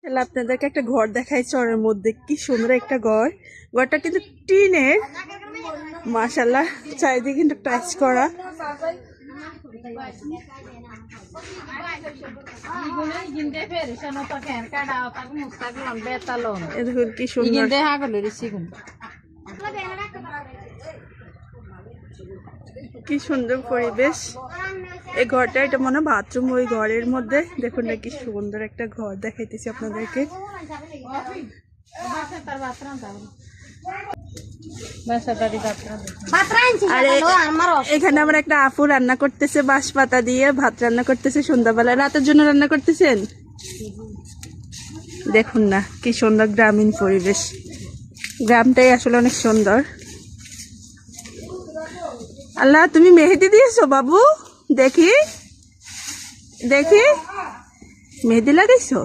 তাহলে আপনাদেরকে একটা ঘর দেখাই চরের মধ্যে, কি সুন্দর একটা ঘর। ঘরটা কিন্তু টিনের, মাশাআল্লাহ। চারিদিকে কিন্তু টাচ করা। দেখুন কি সুন্দর, কি সুন্দর পরিবেশ। এই ঘরটা, এটা মনে হয় বাথরুম। ওই ঘরের মধ্যে দেখুন না কি সুন্দর একটা ঘর দেখাইতেছি আপনাদেরকে। এখানে আমার একটা আপু রান্না করতেছে, বাঁশ পাতা দিয়ে ভাত রান্না করতেছে সন্ধ্যাবেলা। রাতের জন্য রান্না করতেছেন। দেখুন না কি সুন্দর গ্রামীণ পরিবেশ। গ্রামটাই আসলে অনেক সুন্দর। আল্লাহ, তুমি মেহেদি দিয়েছো বাবু? দেখি দেখি, মেহেদি লাগাইছো।